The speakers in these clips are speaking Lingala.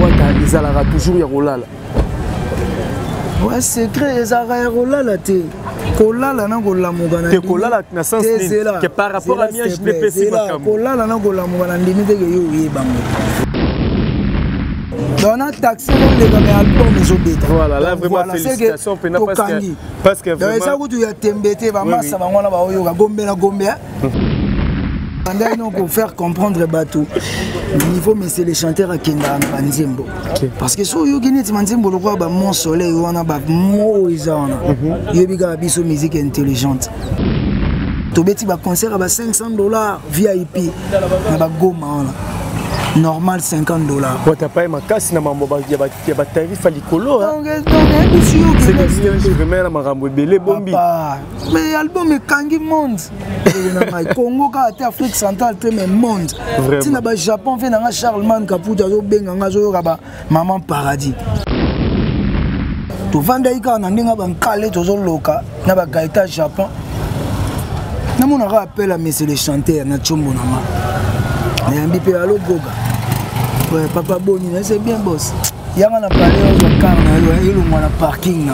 wata ezalaka toujours ya kolala. Ouais, secret ezalaka ya kolala te. Kolala na kolamuka na. Te kolala na sens que par rapport à mia je ne peux pas. Kolala na kolamuka na limite que yo yebango. On a taxé les albums mais voilà, là vraiment félicitations parce que vraiment ça vous tu as tembêté va massa va ngona ba oyo gombe na gombe. Pour faire comprendre bateau niveau mais c'est les chanteurs à Kenda Manzembo parce que so yo gini Manzembo le quoi ba mon soleil on a ba mo izana yo biga biso musique intelligente to beti ba concert à $500 VIP na ba goma normal $50. Quand tu pas ma casse na mambo ya ba tarif à likolo hein. C'est que je remets la marambo belé bombi. Mais album est kangi monde. Congo ka ate Afrique centrale te mais monde. Si na ba Japon fait na Charlemagne Kaputa zo benga ngazo ba maman paradis. To vanda ika na ndinga ba nkale to zo loka na ba gaita Japon. Na mon rappel à monsieur les chanteurs na chombo na ma. Mais un bipé à l'eau goga. Ouais, papa Boni, c'est bien boss. Il y a un appareil au car, il y a un parking. Il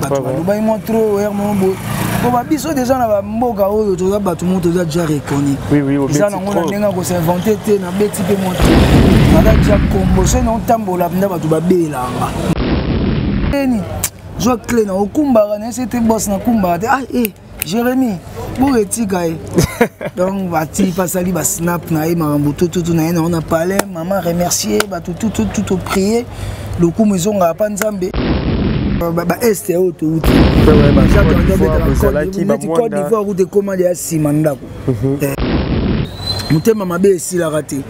m'a trop, il y a des gens qui ont déjà reconnu. Oui, oui, oui. Ils ont inventé, ils ont déjà composé, ils ont tambola, ils ont déjà je vois clé au Kumbara, c'était boss na Kumbara. Ah, Jérémy, pour les donc, bati pasali ba snap na marambuto tout na on a parlé, maman remercier, ba tout prier. Le coup maison nga pa nzambe. Ba este auto outi. Ouais ba Côte d'Ivoire ou de commande ya simandako. Mutema mabe ici la raté.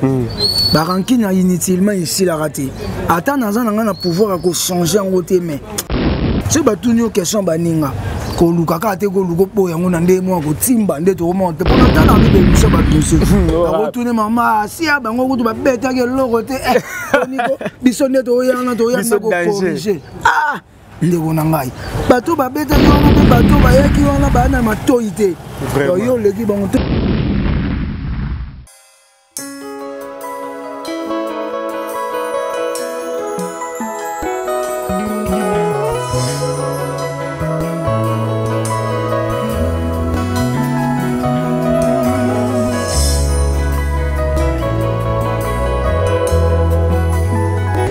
Ba rankina inutilement ici la raté. Attends dans un na pouvoir ko changer en côté mais. C'est ba tout une question baninga. Ko lukaka te ko luko po yango na ndé mo ko timba ndé to monte pour na tana be biso ba biso ko retourner mama si a bango ko ba beta ke loko te niko biso ndé to yana ko corriger ah ndé ko na ngai bato ba beta ko na bato ba yaki wana ba na matoi te yo leki bango te.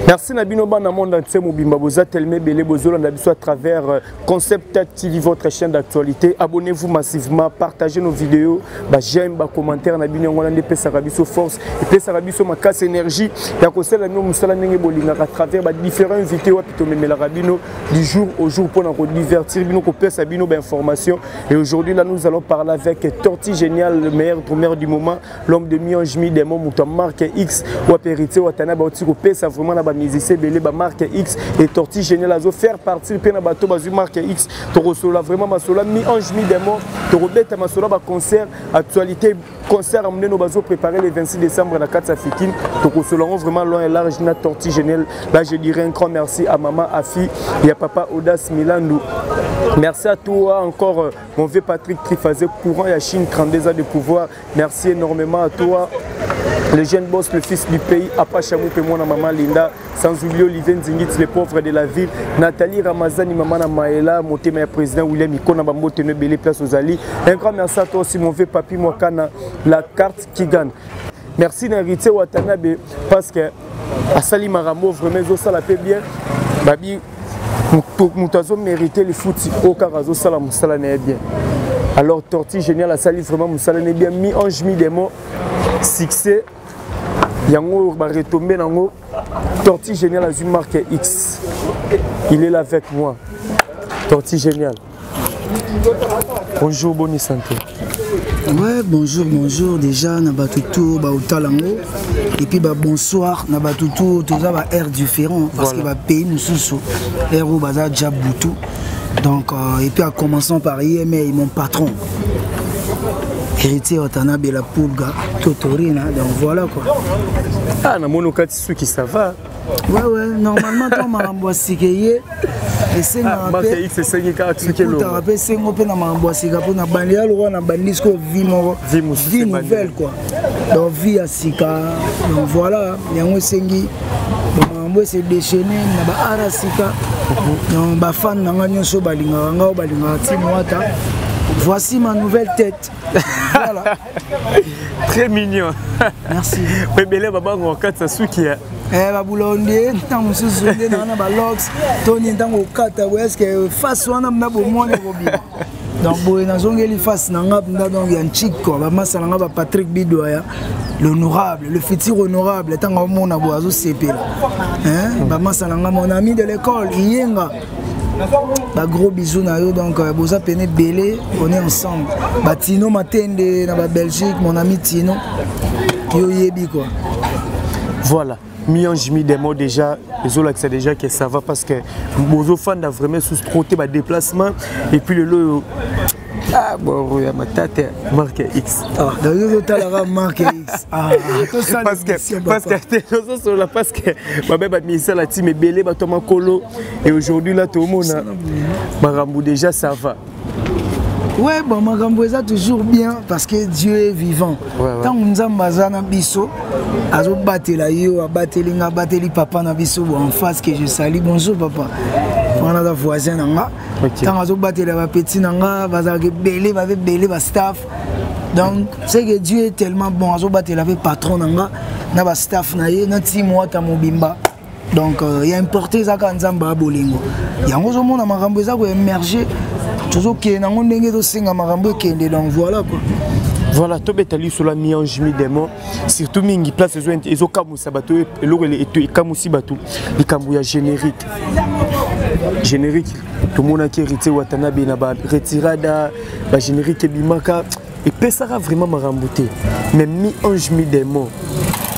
Merci Nabino dans le monde entier, Mobimba Boza, Telme, Belé, Bozolo, à travers Concept TV, votre chaîne d'actualité. Abonnez-vous massivement, partagez nos vidéos, j'aime, commentaire, Nabino, on a des Pessarabiso force, et Pessarabiso ma casse énergie. Il y a conseil à nous, Moussala Nengebolina, à travers différents vidéos, Rabino, du jour au jour pour nous divertir, Bino, Pessabino, d'informations. Et aujourd'hui, là, nous allons parler avec Torti Génial, le meilleur drummer du moment, l'homme de mi-ange, des mots, Mouton Marque X, ou Apérité, ou Atana, Pessa, vraiment, musicien belé ba marque X et Torti Génial azo faire partir pe na bato bazu marque X to resola vraiment masola mi ange mi demo to robeta masola ba concert actualité concert amené no bazo préparer le 26 décembre na Katsa Fikine to resola vraiment loin et large na Torti Génial. Là je dirais un grand merci à maman Afi et à papa Audace Milandou. Merci à toi encore mon vieux Patrick Trifazé courant ya Chine 32 ans de pouvoir. Merci énormément à toi le jeune boss, le fils du pays, Apachamou et moi, maman Linda, sans oublier Olivier Nzingit, les pauvres de la ville, Nathalie Ramazani, maman Maëla, mon président William Ikona, Bambo Tene Belé, place aux alliés. Un grand merci à toi aussi, mon vieux papi Mwakana, la carte qui gagne. Merci d'héritier Watanabe, parce que à Sali Maramo, vraiment, ça la fait bien. Babi, nous avons mérité le foot, au Karazo, ça la n'est bien. Alors, Torti Génial, à Sali, vraiment, ça la n'est bien. Mi-ange, mi-démo, succès. Yango va retomber dans le Torti Génial à une marque X. Il est là avec moi. Torti Génial. Bonjour, bonne santé. Ouais, bonjour. Déjà, Nabatutu, Baotalango. Et puis, bonsoir, Nabatutu, tout ça va air différent. Parce qu'il va payer nous sous air au bazar Djaboutou. Donc, et puis, en commençant par IMA, mon patron. Héritier Watanabe la Poulga, Totorina, donc voilà quoi. Ah, na mono kati ceux qui ça va. Ouais, normalement toi marambo sikeye et c'est na marque X c'est qui ka expliquer le. Tu rappelles c'est ngo pe na marambo sika pour na bandia lo na bandisco vie nouvelle quoi. donc vie à sika donc voilà yango sengi makambo se déchaîner na ba ara sika donc ba fan nanga nyonso balinga ngao balinga timwata. Voici ma nouvelle tête. Voilà. Très mignon. Merci. Bébélé baba ngokata sukia. Babulonde ntango mosusu nde na balox toni ntango okata eske face wana mna bomone kobima donc boye nazongeli face na nga mna donc ya nchiko bamasa na nga ba Patrick Bidoya l'honorable le futur honorable ntango omona bo azosepela bamasa na nga mon ami de l'école Iyenga. Bah, gros bisous na yo donc boza pene belé on est ensemble bah Tino Matende na ba Belgique mon ami Tino yo yebi quoi. Voilà mi-ange mi-démon déjà les autres c'est déjà que ça va parce que bozo fan a vraiment sous-trotté bah déplacement et puis le lot ah bon ya matata marque X d'ailleurs totalement marque X parce que ma bébé mise la team est belé ba Thomas Kolo et aujourd'hui là tout le monde Marambo déjà ça va. Ouais, bon, Magambo est toujours bien parce que Dieu est vivant. Tant que nous avons bazana biso, azo batela yo, abatelinga bateli papa na biso en face que je salue. Bonjour papa. On a des voisins nanga. Tant azo batela ba petit nanga, bazake belé, ba staff. Donc c'est que Dieu est tellement bon. Azo batela ba patron nanga, na ba staff na ye, na team wata mobimba. Donc il y a importé ça quand nzamba bolingo. Yango zo mona Magambo eza ko émerger. Donc voilà quoi. Voilà, tout est allé sur la mi-ange mi-démon. Surtout mingi place les autres comme sabato et le comme aussi bateau. Les camouya générique. Générique. Tout le monde a qui hérité Watanabe na ba retirada, ba générique et bimaka et pesara vraiment marambouté. Mais mi-ange mi-démon.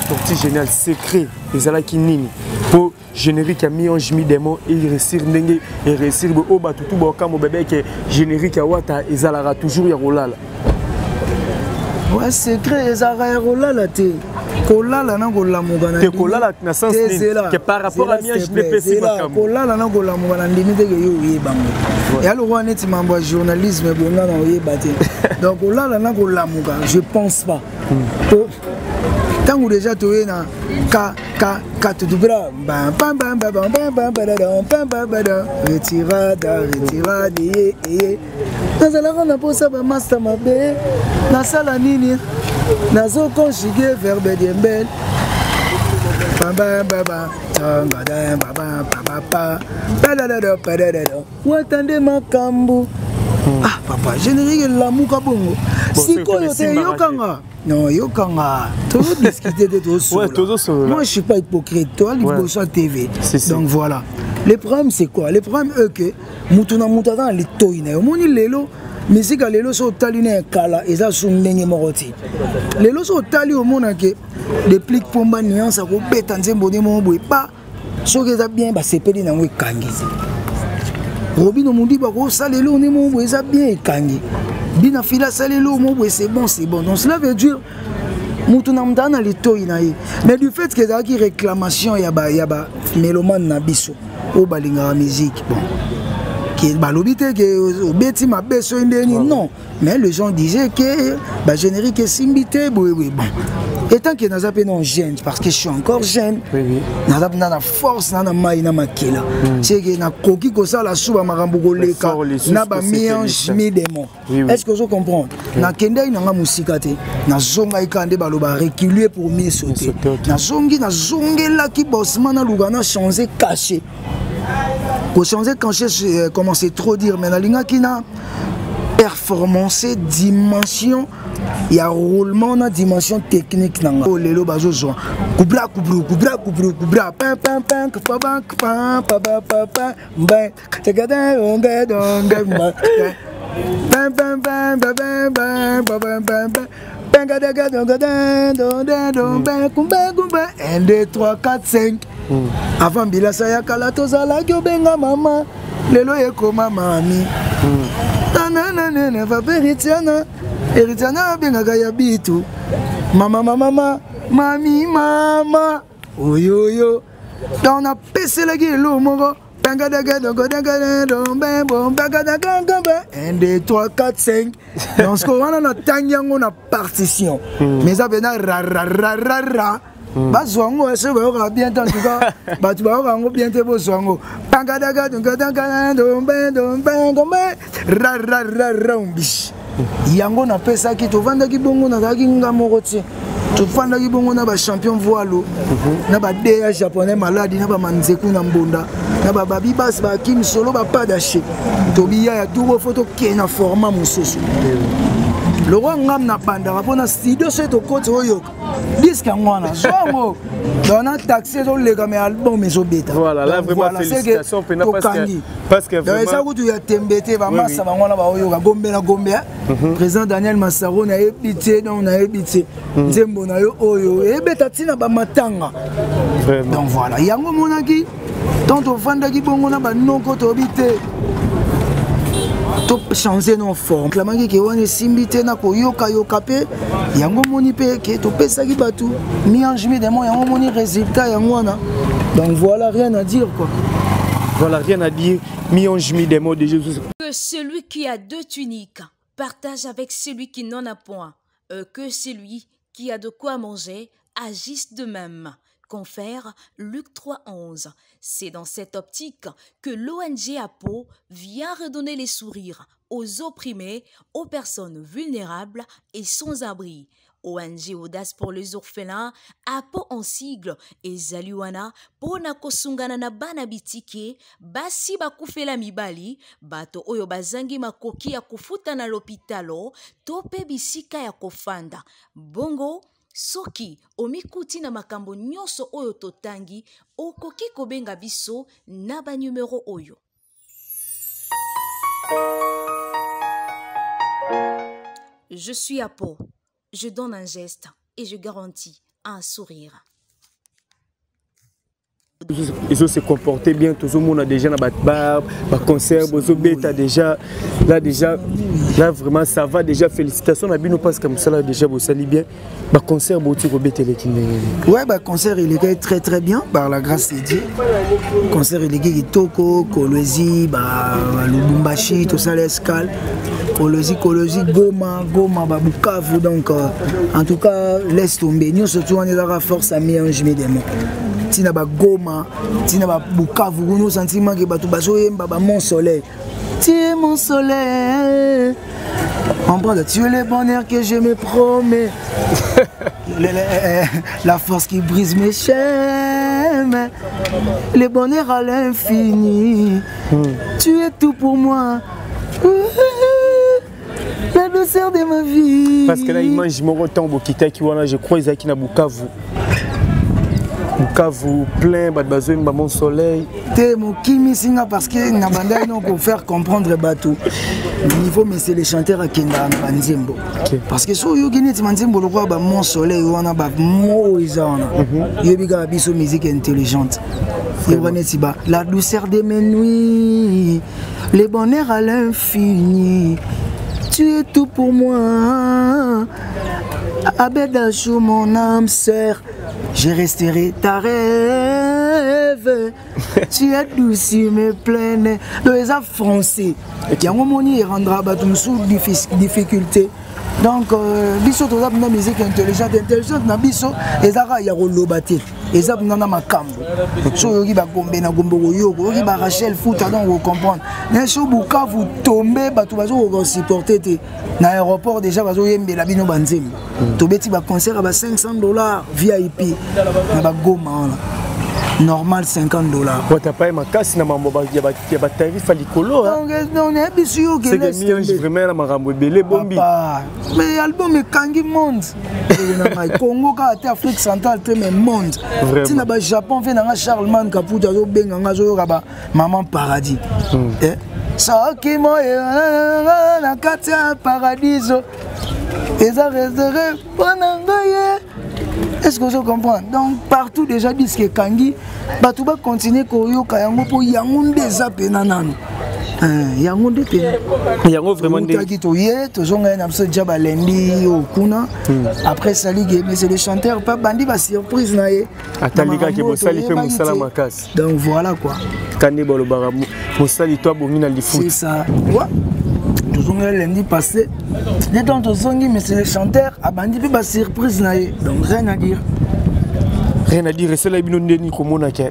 Sortie génial secret les ala qui nini pour générique à mi-ange mi-démon et réussir ndenge et réussir au batu tout boka mon bébé que générique à wata ezala toujours ya rolala. Ouais secret ezala ya rolala te kolala na kolamuka na te kolala na sens que par rapport à mi-ange ne pesi makambo kolala na kolamuka na ndimi te ke yo yebango et alors on est membre journalisme bonga na yebate donc kolala na kolamuka je pense pas. Tant que déjà tu es dans retirada nazalaka na posa ba master mabe nasala nini nazo conjuguer verbe diembel watande makambo ah papa générique lamuka bongo sikoyo te yokanga. Non, yokanga. Toujours discuter de tout ça. Moi, je suis pas hypocrite. Toi, l'Ibosha TV. Donc voilà. Le problème, c'est quoi? Le problème, c'est que Moutuna Moutana, les toïnes. Au moins, l'élo, musique à l'élo, c'est taliné kala. Et ça, c'est une moroti. L'élo, c'est tali au monde que des pliques pour ma nuance, à vous bête en zébo mon boui pas. Ce qui est bien, c'est pédé dans le kangi. Robin, on dit, bah, ça, l'élo, on est mon boui, ça bien kangi. Bina fila salelo c'est bon. Donc cela veut dire mutuna mdana litoina ye. Mais du fait que ça qui réclamation yaba mélomane na biso au balinga musique bon. Qui balobité que beti ma beso indeni non. Mais les gens disaient que ba générique est simbité bon. Et tant que nous avons jeune, parce que je suis encore jeune, nous avons la force, nous avons la makila. C'est que nous avons la souba marambogoleka, nous avons mi-ange, mi-démon. Est-ce que vous comprenez? Nous avons musique, nous avons reculé pour mieux sauter. Nous avons là qui bossement, nous avons changé caché. Pour changer caché, comment c'est trop dire, mais nous avons performance, dimension. Il y a roulement dans dimension technique nanga. Oh lelo bazo zo. Kubra pam pam pam pam pam pam ben tegada onga donga pam pam pam pam pam pam pam pam kumba 1 2 3 4 5 avant bila saya kala tozala benga mama lelo ekoma mami tanana va veritiana Eritana bengaka ya bitu mama mami mama oyoyo donc on a passé la gueule moko 1, 2, 3, 4, 5. Dans ce qu'on a tangiango na partition. Mais ça veut dire ra ra ra ra ra. Bazwango ese ba bien en tout cas. Ba tu ba ngo bien te bozwango. Pangadaga ra ra ra ra umbish. Yango na pesa ki to vanda ki bongo na ki ngamoko ti. To vanda ki bongo na ba champion voilo. Na ba DA japonais maladi na ba manzeku na mbonda. Na ba babi bas ba kim solo ba pas d'aché. To biya ya tubo photo ki na format mususu. Le roi ngam na banda rapona studio c'est to côté oyo. Disque ngwana. Zongo. Dans un taxi sur les gamins album mais bêta. Voilà, là vraiment félicitations parce que vraiment ça tu ya tembete ba massa ba ngwana ba oyo ga gombe na gombe. Président Daniel Massaro na ébité donc na ébité. Nzembo na yo oyo ebeta tina ba matanga. Vraiment. Donc voilà, yango monaki tant to vanda ki bongo na ba noko to bité. To changer nos formes. La mangi ki wane simbité na ko yoka yoka pe yango moni pe ke to pesa ki batu mi anjimi de mo yango moni résultat yango wana. Donc voilà, rien à dire quoi. Voilà, rien à dire. Mi des mots de Jésus. Que celui qui a 2 tuniques partage avec celui qui n'en a point. Que celui qui a de quoi manger agisse de même. Confère Luc 3,11. C'est dans cette optique que l'ONG APO vient redonner les sourires aux opprimés, aux personnes vulnérables et sans abri. ONG Audace pour les orphelins, APO en sigle, et Zaliwana, pona kosungana na bana bitike, basi bakufela mibali, bato oyo bazangi makoki ya kufuta na l'hôpitalo, tope bisika ya kofanda. Bongo, soki omikuti na makambo nyonso oyo totangi, okoki kobenga biso na ba numero oyo. Je suis APO. Je donne un geste et je garantis un sourire. Ils ont se comporté bien, tout le monde a déjà dans bar, concert, là vraiment ça va déjà, félicitations à Bino parce que ça là déjà vous saluez bien. Concert ouais, concert il est très très bien par la grâce de Dieu. Concert il est Toko, Kolwezi, Lubumbashi, tout ça l'escale. Kolwezi, Goma, Bukavu, donc en tout cas laisse tomber. Nous surtout on est dans la force à mélanger des mots. Tina ba Goma, tina ba Bukavu, nous sentiment que batu baso yemba mon soleil. Tu es mon soleil. On prend tu es le bonheur que je me promets. La force qui brise mes chaînes. Le bonheur à l'infini. Tu es tout pour moi. La douceur de ma vie. Parce que là, il mange mon retour, je crois qu'ils ont Bukavu. Bukavu plein, Badbazoum, mon soleil. T'es mon Kimi Singa parce que Nabanda non pour faire comprendre bateau. Le niveau mais c'est les chanteurs à Kenda Nzembo. Parce que so yo gini Nzembo le roi mon soleil on a ba mo izana. Yo biga biso musique intelligente. La douceur de mes nuits, le bonheur à l'infini. Tu es tout pour moi. Abedachou mon âme sœur. Je resterai ta rêve. Tu es douce, mais pleine. Les a français. Il y a un moment qui rendra sous difficulté. Donc, biso to zap na musique intelligente na biso ezaka ya kolobate ezap na makambo so yoki ba gombe na gombo yoko yoki ba Rachel Fouta donc vous comprendre na so Bukavu tomber bato bazo ko supporter te na aéroport déjà bazo yembela bino banzembo to beti ba concert ba $500 VIP na ba Goma normal $50. Quand tu pas ma casse na mambo il y a tarif à l'icolo non est bisou que c'est mieux vraiment la marambo belé bombi mais album est kangi monde Congo ka ate Afrique centrale te mais monde tina ba Japon fait na Charlemagne Kaputa zo benga ngazo ba maman paradis ça qui moi na katia paradiso eza réservé bonangaye. Est-ce que vous comprenez? Donc partout déjà disent que Kangi, Batouba continue Koyo Kayango pour Yangoun des Apenanano. yango nde te yango vraiment nde utaki toye tozonga na biso déjà balendi okuna après salige mais c'est le chanteur pas bandi ba surprise na ye atalika ke bosali pe musala makasi donc voilà quoi kande bolobara mosali to bongi na lifu c'est ça ouais tozonga lundi passé dès tant tozongi mais c'est le chanteur abandi pe ba surprise na ye donc rien à dire c'est la bino ndeni komona ke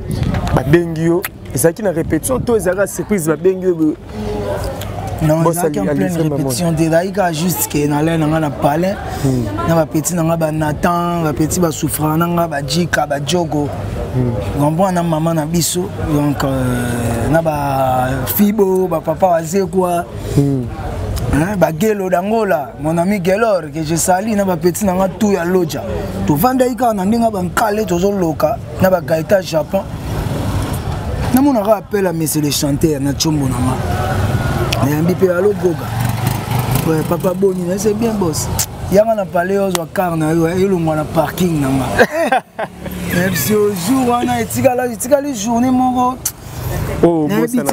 ba bengio ezaki na répétition to ezaka surprise ba bengio non ezaki en pleine répétition dedaika juste ke na lena nga na palais na ba petit na nga ba Nathan ba petit ba souffrant na nga ba Jika ba Jogo ngombo na maman na biso donc na ba Fibo ba papa waze quoi ba Gelo d'Angola, mon ami Gelor, que je salue, na ba petit nanga tout ya loja. To vanda ika na ndinga ba nkale tozo loka, na ba gaita Japon. Na mon rappel à monsieur le chanteur na chombo na ma. Na mbi pe alo goga. Ouais, papa Boni, c'est bien boss. Yanga na parler aux car na yo elongwa na parking na ma. Même si au jour on a etika la journée mon oh,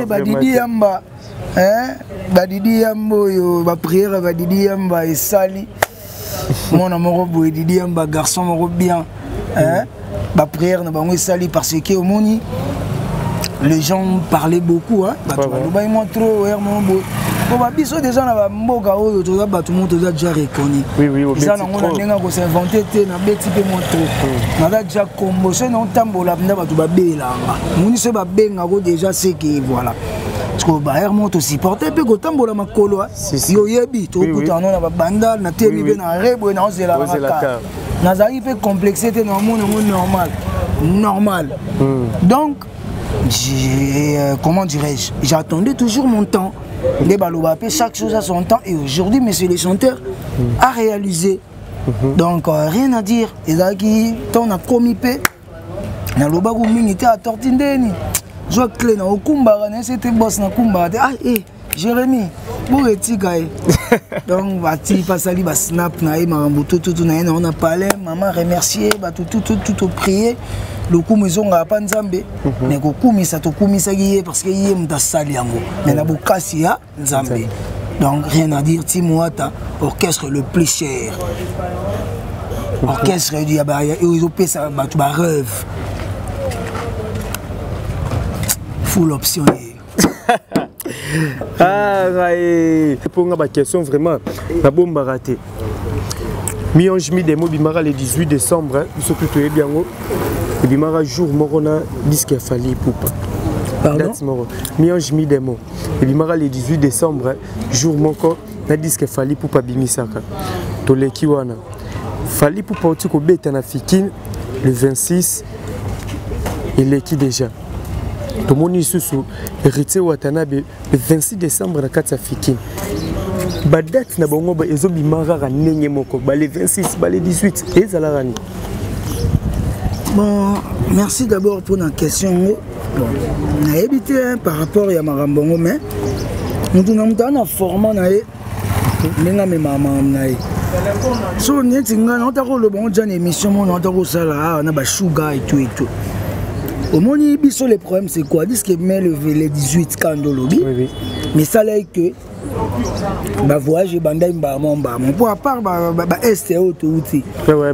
ba Didi Yamba. Badidi Yambo yo ba prière Badidi Yamba et sali mon amour boy Didi Yamba garçon mon bien ba prière na bango sali parce que au moni les gens parlaient beaucoup ba to ba moi trop mon boy pour ba biso déjà na ba mboka oyo to ba tout le monde déjà reconnu oui ça na ngona ndenga ko s'inventer te na beti pe mon trop na déjà combo c'est non tambola nda ba to ba belanga moni se ba benga ko déjà c'est que voilà parce que bah moi to supporter pe ko tambola makolo yo yebi to kutana na ba bandal na temi be na rebo na ozela la na zali pe complexité na monde normal donc comment dirais-je j'attendais toujours mon temps les baloba pe chaque chose à son temps et aujourd'hui monsieur le chanteur a réalisé donc rien à dire et là qui ton a commis pe na loba ko mingi à tortindeni je clé na okumba na c'était boss na kumba ah Jérémy pour etika donc bati pasali ba snap na e marambo tout na on a parlé maman remercier ba tout prier le coup maison nga pa nzambe mais ko kumisa to kumisa giye parce que yé mta sali yango mais na bokasi ya nzambe donc rien à dire Timoata orchestre le plus cher orchestre du abaya et ils ont payé ça ba rêve full option. Ah, pour une question vraiment, la bombe ratée. Mi-ange mi-démo, bimara le 18 décembre, surtout tout est bien haut. Et bimara jour morona, disque a fallu poupa. Pardon? Mi-ange mi-démo. Et bimara le 18 décembre, jour moko, na disque a fallu poupa bimisaka. Tole kiwana. Fallu poupa au tiko bête na fikin, le 26, il est qui déjà? Tout le monde est sous héritier Watanabe le 26 décembre na kati Fikine. Ba date na bango ba ezo bimara ra nenge moko ba le 26 ba le 18 et zalarani. Bon, merci d'abord pour la question. Bon, na évité par rapport à Marambongo mais nous avons format na e menga me mama na e. So nyetinga na otako lo bon jana émission mon otako sala na ba sugar et tout. Au moins, le problème c'est quoi? Dis que met le 18 quand lobby. Oui. Mais ça là que bah voyage banda mon pour à part est auto outil.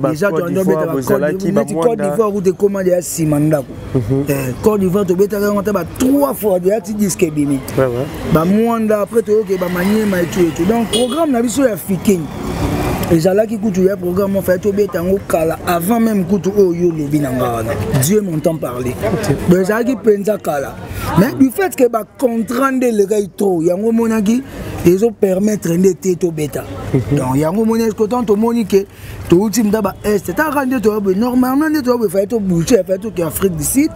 Déjà tu as Côte d'Ivoire ou de commander à Simanda. Côte d'Ivoire tu beta ba 3 fois déjà tu dis que bimi. Bah Mwanda après tu OK bah manier tout. Donc programme na biso ya Fikine. Et j'allais qui coûte un programme en fait au bétango kala avant même coûte au yo le binanga. Dieu m'entend parler. Donc j'allais qui pensa kala. Mais du fait que bah contraindre les gars trop, yango monaki ils ont permettre de tête au bêta. Donc yango monaki que tant au monique to ultime d'aba est. T'as rendu toi normalement tu dois faire tout bouger faire tout Afrique du Sud.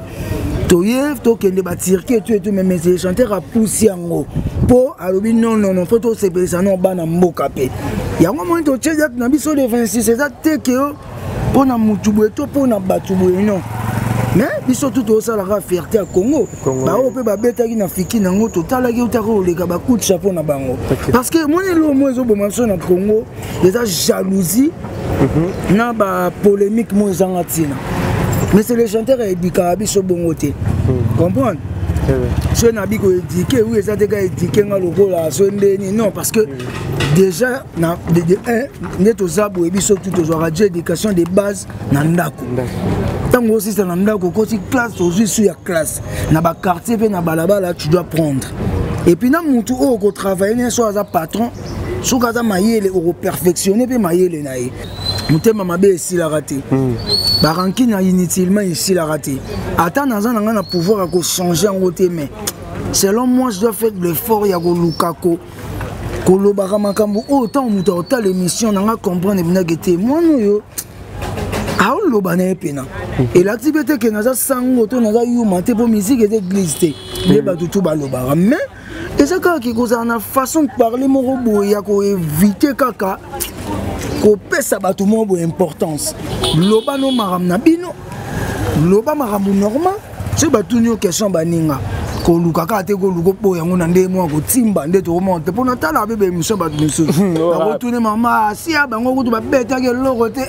Toyev to kende ba circuit tout même les chanteurs à pousser yango. Po alobi non faut to se pesa non bana mboka pe. Yango mo to tcheza na biso le 26 c'est ça te que pour na mutubu to pour na batubu non. Mais biso tout au ça la fierté à Congo. Ba o pe ba beta ki na fiki na ngo total ki utako le ka ba coup de chapeau na bango. Parce que mon lo mo zo bo manso na Congo, déjà jalousie na ba polémique mo zanga tina. Mais c'est le chanteur et bika biso bongote. Comprendre? so na biko éduquer oui ça te ka éduquer nga lokola so ndeni non parce que déjà na de neto zabo et biso tout aux radio éducation de base na ndako tango aussi c'est na ndako côté classe aujourd'hui sur la classe na ba quartier pe na balabala tu dois prendre et puis na mutu o ko travailler so as patron so kaza mayele o perfectionner pe mayele na ye mutema mabe ici la raté baranki na inutilement ici la raté attends dans un na pouvoir à changer en côté mais selon moi je dois faire l'effort ya ko lukako kolobaka makambo autant muta ota l'émission nanga comprendre bina gete moi no aoloba na epena et l'activité que naza sango to naza yuma te po musique et église te les batutu balobaka mais et ça quand qui cause na façon de parler mon robot ya ko éviter kaka ko pesa batu mo bo importance loba no maram na bino loba marambu normal c'est batu nyo question baninga ko lukaka te ko luko po yango na nde mo ko timba nde to monte po na tala bebe mission batu musu ba retourner mama si abango ko to ba beta ke loko te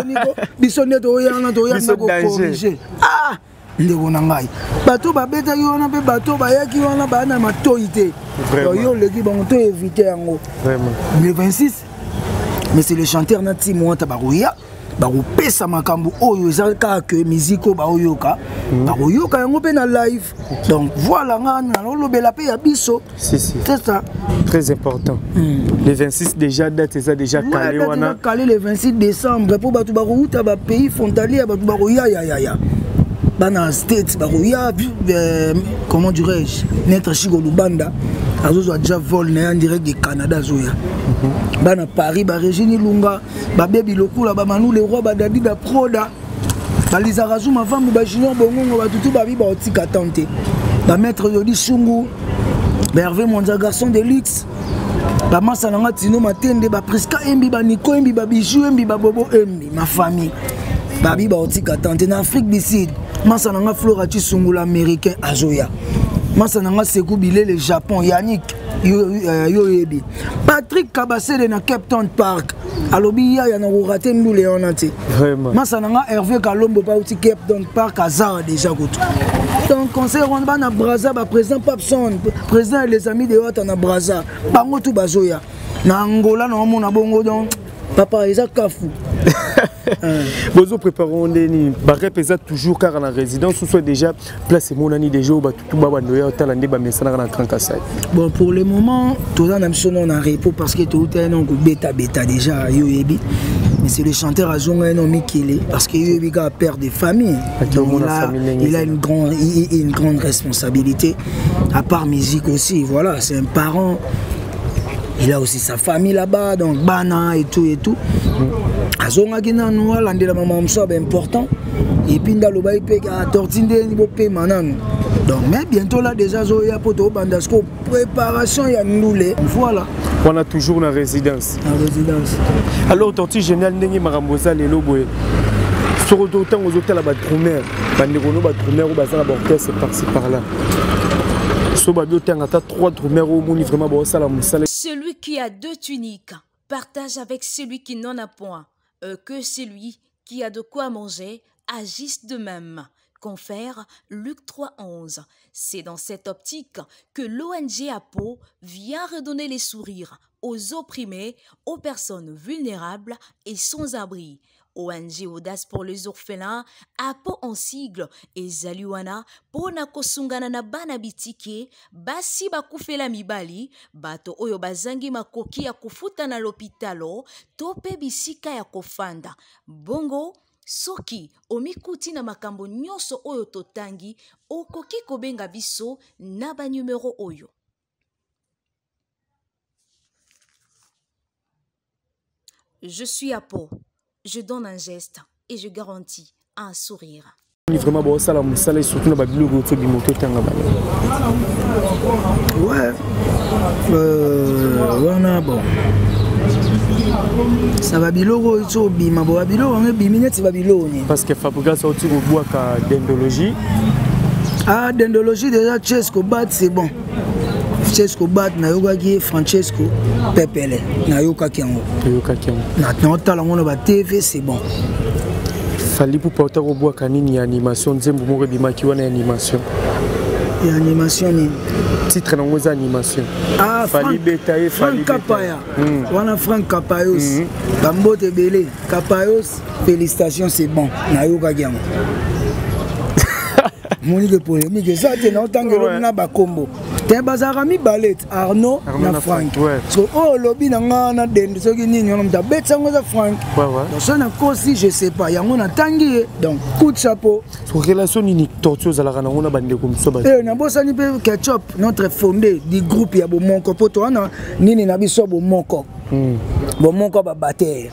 niko biso nde to yana ko corriger ah ndeko na ngai bato babetaki wana mpe bato bayaki wana baya na matoi te yo leki bango to évite yango le 26 mais c'est le chanteur na timo ata bakoya bakopesa makambo oyo eza kaka musique oyo baoyoka bakoyoka yango mpe na live donc voilà nga nalolobela mpe ya biso c'est ça très important le 26 déjà date eza déjà calé wana calé le 26 décembre mpo bato bakouta bapays frontalier bato bakoyayayaya bana States baroya comment dirais-je Maître Chigo Lubanda azozo déjà vol na en direct du Canada zoya bana Paris ba Régine Lunga ba Baby Lokula ba Manu le roi ba Dadi da Proda ba Lisa Razuma femme ba Junior Bongongo ba tutu ba bi ba otika tante ba Maître Yodi Sungu ba Hervé Monza garçon de luxe ba Massa nanga Tino Matende ba Priska Embi ba Nico Embi ba Bijou Embi ba Bobo Embi ma famille ba bi ba otika tante na Afrique du Sud Massa nanga Flora Chisungula américain azoya Massa nanga Sekou Bilé le Japon Yannick Yoyebi Patrick Kabasele na Cape Town Park alobi ya na raté ndule onati vraiment Massa nanga Hervé Kalombo pa uti Cape Town Park azar déjà koto donc conseil on ba na Brazza ba président Papson président et les amis de Hota na Brazza bango tout bazoya na Angola na mona bongo donc papa eza kafu Bozo préparons des barrepesa toujours car en résidence ou soit déjà placé mon année déjà au tout baba noya talande ba mesana na Trancasai. Bon pour le moment tout dans mission on a repos parce que tout est non bêta déjà yoyebi mais c'est le chanteur à Zonga non Mikele parce que yoyebi a père de famille il a une grande responsabilité à part musique aussi voilà c'est un parent. Il a aussi sa famille là-bas, donc Bana et tout et tout. Azonga kina noa landela maman mso important. Et puis dans le bail pe a tortinde niveau pe manan. Donc mais bientôt là déjà zoya poto bandasco préparation ya ndoulé. Voilà. On a toujours la résidence. La résidence. Alors torti général ndenge maramboza lelo boye. Sur autant aux hôtels à Batroumère, banderono Batroumère ou bazala orchestre par-ci par-là. Celui qui a deux tuniques partage avec celui qui n'en a point. Que celui qui a de quoi manger agisse de même. Confère Luc 3,11. C'est dans cette optique que l'ONG APO vient redonner les sourires aux opprimés, aux personnes vulnérables et sans abri. ONG Audace pour les orphelins, APO en sigle, et Zaliwana, pona kosungana na bana bitike, basi bakufela mibali, bato oyo bazangi makoki ya kufuta na l'hôpitalo, tope bisika ya kofanda. Bongo, soki, omikuti na makambo nyonso oyo totangi, okoki kobenga biso na ba numero oyo. Je suis APO. Je donne un geste et je garantis un sourire. Vraiment bon ça la surtout na babilo goto bi moto tanga ba. Ouais. Wana bon. Ça va bilogo ito bima bo babilo on bi minute babilo ni. Parce que Fabrica sorti au bois ka dendologie. Ah dendologie déjà Chesco bat c'est bon. Francesco Bat na yoga ki Francesco Pepele na yoga kiango na tala ngona ba TV c'est bon fali pour porter au bois kanini animation nzembo moko bimaki wana animation et animation ni titre nango za animation ah Fali Beta et Fali Kapaya wana Franck Kapayos bambote belé Kapayos félicitations c'est bon na yoka yango moni de polémique ça te na tangelo na bakombo te bazara mi ballet Arnaud na Franck so oh lobby na ngana dende soki nini on mta betsango za Franck donc ça na kosi je sais pas yango na tangi donc coup de chapeau so relation ni tortue za la kana ngona bande ko mso ba na bosani pe Ketchup notre fondé du groupe ya Bomoko poto wana nini na biso Bomoko Bomoko ba batteur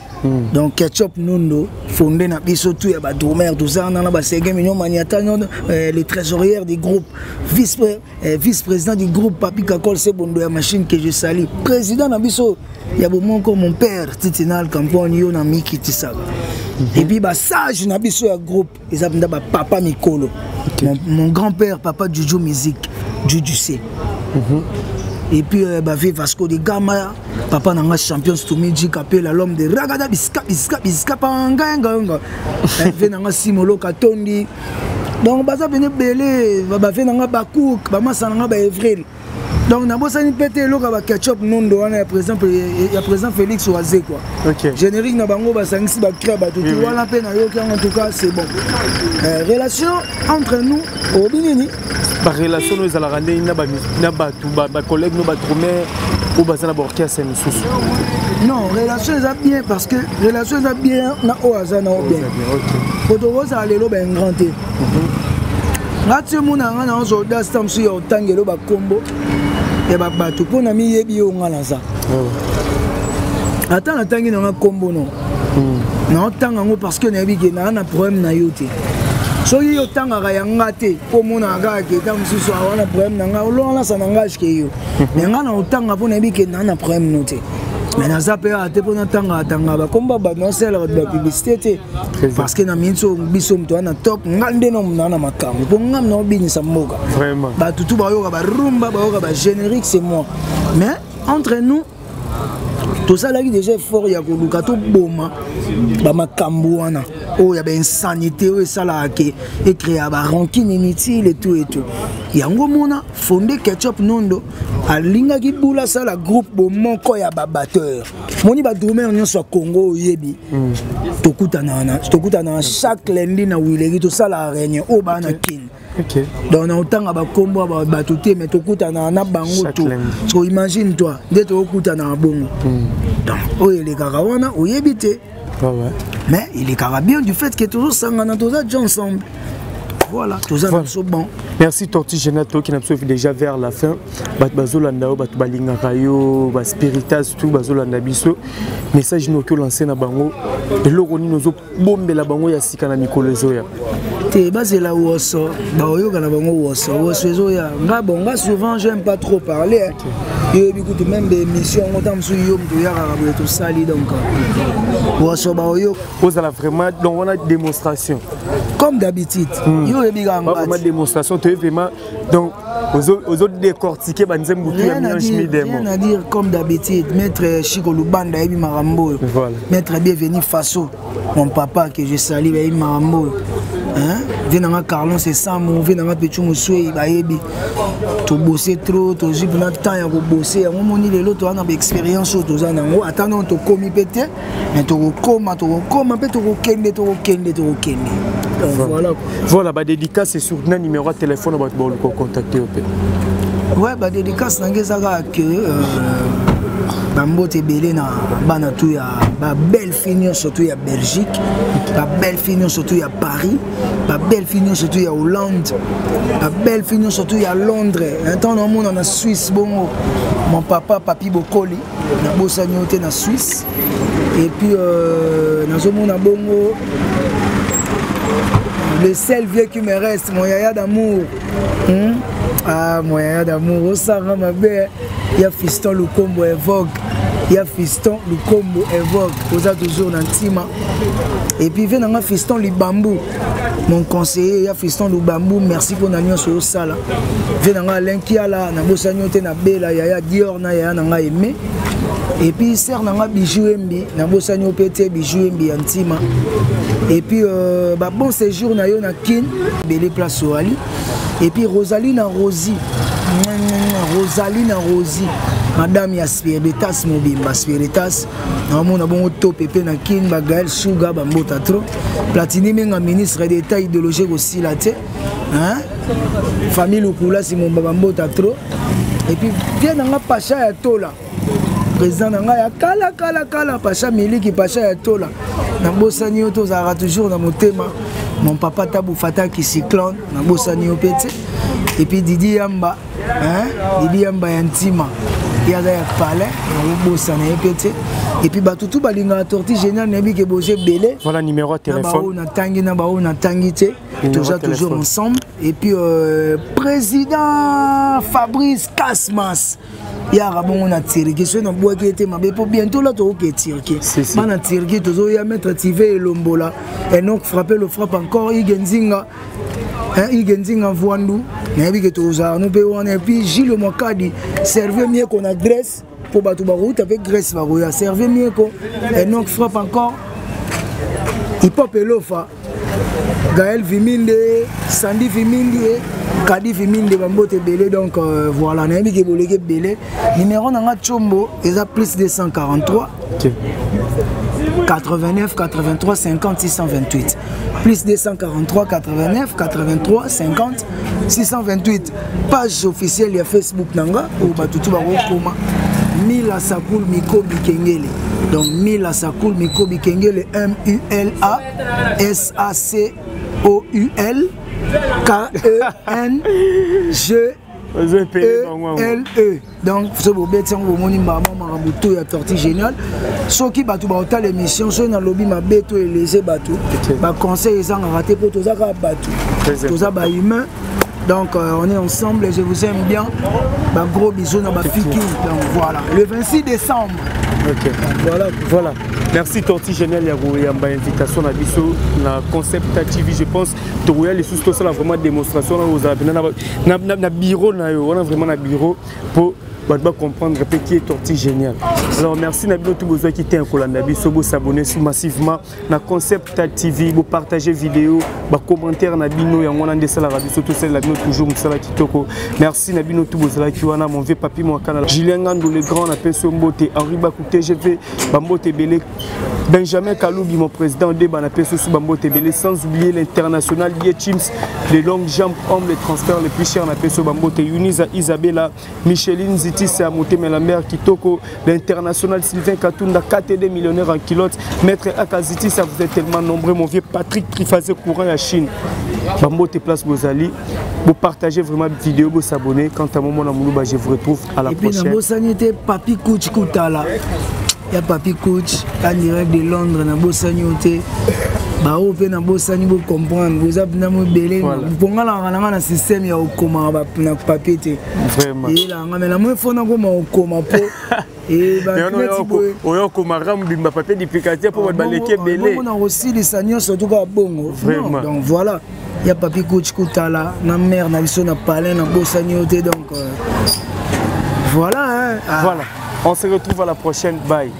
donc Ketchup Nundo fondé na biso tout ya ba drummer tout ça na ba sege mignon maniata les trésorières du groupe vice-président du groupe Papi Kakol Sebondo ya machine que je salue président na biso ya Bomoko mon père Titinal Campagne yo na Miki Tisaba et puis ba sage na biso ya groupe ils appellent ba papa Mikolo mon grand-père papa Juju Musique Juju C et puis Bavé Vasco de Gama papa nanga champion Stumiji appelle l'homme de Ragada Biska panga fait nanga Simolo Katondi donc baza bene belé Bavé nanga Bakouk bamasa nanga ba Evril donc na bosani pété loka ba Ketchup Nondo wana ya président Félix Oazé quoi générique na bango ba sangisi ba créa ba tout wana pe na yoki en tout cas c'est bon relation entre nous au binini ba relation nous ala rande na ba collègue no ba drummer ou ba na orchestre misusu non relation est bien parce que relation est bien na oaza na bien poto oza lelo ba ngranté ngati muna ngana ozo da stam su yo tangelo ba kombo et ba batu pona mi yebi yo ngala za ata na tangi na kombo no na tanga ngo parce que na yebi ke na problème na yote so yo tanga ga yangate po mona ga ke tam su so wana problème na nga lo na sa na ngage ke yo mais ngana otanga pona yebi ke na problème note mais na zape a te pona tanga ba komba ba no sel ba publicité parce que na minso biso mto na top ngande no na makambo po ngam no binisa mboka vraiment ba tutu ba yo ba rumba ba yo ba générique c'est moi mais entre nous tout ça là qui déjà fort ya ko lukato boma ba makambo wana oh ya ba insanité o ça là ke et créer ba rancune inutile et tout yango mona fondé Ketchup Nondo alinga ki bula ça la groupe Bomoko ya ba batteur moni ba drummer nyonso Congo yebi tokutana chaque lundi na Wileri tout ça la réunion o ba na kin donc na otanga ba kombo ba batuté mais tokutana na bango tout so imagine toi dès tokutana na bongo donc o ele karawana o yebité mais il est carabien du fait que toujours sangana tous ensemble voilà tout ça c'est bon. Merci Torti Genato qui nous sauve déjà vers la fin. Bazolandao bat balinga kayo ba spiritas tout bazolanda biso message no ko lancer na bango et loroni nozo bombe la bango ya sikana mikolo zoya te bazela woso ba oyoka na bango woso zoya nga bonga souvent j'aime pas trop parler et écoute même des émissions autant sur yo mto ya ka tout sali donc woso ba oyo osala vraiment donc on a démonstration comme d'habitude yo ebiganga vraiment démonstration tu vraiment donc aux autres décortiquer banzem butu ya miange rien à dire comme d'habitude maître Chico Lubanda ebi marambo maître bienvenu Faso mon papa que je salue ebi marambo hein venanga Carlon c'est ça mon venanga Pechu Muswe ba ebi to bosser trop to jibu na temps ya ko bosser on moni lelo to na expérience to za nango attendons to komi pété mais to koma pe to kende voilà ba dédicace c'est sur un numéro de téléphone ba ko contacter au peu ouais ba dédicace nangezaka que bambote belé na bana tout ya ba belle finition surtout ya Belgique ba belle finition surtout ya Paris ba belle finition surtout ya Hollande ba belle finition surtout ya Londres un temps dans monde en Suisse bon mon papa Papi Bokoli na bossa nyoté na Suisse et puis nazomona bongo le seul vieux qui me reste mon yaya d'amour ah mon yaya d'amour au Sarah ma belle il y a Fiston Lukombo évoque il y a Fiston Lukombo évoque aux a toujours dans Tima et puis vient dans Fiston Lubambu mon conseiller il y a Fiston Lubambu merci pour n'anion sur ça là vient dans Alain Kiala na bosanyote na bela yaya Dior na yaya na aimé et puis sert na bijou mbi na bosanyo pété bijou mbi Antima et puis bon séjour na yo na kin belé place Oali Et puis Rosaline Rosie. Rosaline Rosie. Madame ya Spiritas Mobimba Spiritas. On a bon top et puis na kin Gaël Suga bambota trop. Platini menga ministre d'état idéologique aussi là tu. Hein? Famille Lukula Simon bambota trop. Et puis bien dans Pacha ya Tola. Président nanga ya kala Pacha Miliki Pacha ya Tola. Na bosani oto za toujours na motema. Mon papa Tabou Fata qui cyclone na bosani opete. Et puis Didi Yamba, hein? Didi Yamba Yantima. Il y a des palais, on a et puis tout balinga torti génial nebi ke boje belé. Voilà numéro de téléphone. On a tangi toujours ensemble et puis président Fabrice Kasmas. Il y a on a tiré qui soit dans bois qui était mabé pour bientôt là to que tiré. Man a tiré toujours y a mettre tivé et lombola et donc frapper le frappe encore Igenzinga. Igenzinga Voandou. Et puis Gilles Mokadi servait mieux qu'on adresse pour battre route avec Grèce Barouya servait mieux qu'on et donc frappe encore hip hop et lofa Gaël Viminde Sandy Viminde Kadi Viminde Bambote Belé donc voilà n'a mis que bolé belé numéro nanga Chombo ils a plus de 143 89 83 50 628 plus 243 89 83 50 628 page officielle ya Facebook nanga ou batutu bakoma Mila Sakoul Miko Bikengele donc Mila Sakoul Miko Bikengele MULA SACOUL KENG E-L-E. Donc, ce beau bête, on va marabouto et tortille génial. Ceux qui battent l'émission, ceux qui ont lobby ma bête et les bateaux. Ma conseil est en raté pour tous les bateaux. Tous les humains. Donc, on est ensemble et je vous aime bien. Gros bisous dans ma fille. Donc, voilà. Le 26 décembre. Ok. Voilà. Merci Torti Génial Yamba invitation à Bisso na Concept TV. Je pense que les sous ça vraiment démonstration na bureau na on a vraiment un bureau pour comprendre qui est Torti Génial. Alors merci Nabino tout besoin qui était un collant Bisso vous s'abonner massivement na Concept TV, vous partager vidéo, commentaire Nabino yango na ndesa la Bisso tout ça Nabino toujours musala kitoko. Merci Nabino tout besoin qui wana mon vieux papi mon canal. Julien Ngando le grand na peso mbote Henri Bakou TGV Bambote Belé Benjamin Kaloubi, mon président de Banapé sous Bambote Belé, sans oublier l'international Lié Chims, les longues jambes, hommes, les transferts les plus chers, Napé Bambote, Yuniza Isabella, Micheline Ziti, c'est Amoté Melamère, Kitoko, l'international Sylvain Katunda, KTD millionnaire en kilote, Maître Akaziti, ça vous êtes tellement nombreux, mon vieux Patrick Trifazé courant à Chine. Bambote Place Bozali, vous partagez vraiment la vidéo, vous s'abonnez. Quant à mon Amoulouba, je vous retrouve à la prochaine. Et puis, Papi Kouch Koutala. Il y a Papi Coach en direct de Londres, na Bossani Ote. Bah, on peut na Bossani pour comprendre. Vous avez un belé. Vous pouvez avoir un système ya okoma na papier. Vraiment. Et là, mais la moins faut na koma okoma po. Et bah, on a okoma ram bimba papier d'application pour votre balé belé. On a aussi des sanions surtout à bongo. Vraiment. Donc voilà. Il y a Papi Coach Koutala, na mère na biso na palais na Bossani Ote donc voilà. Voilà. On se retrouve à la prochaine. Bye.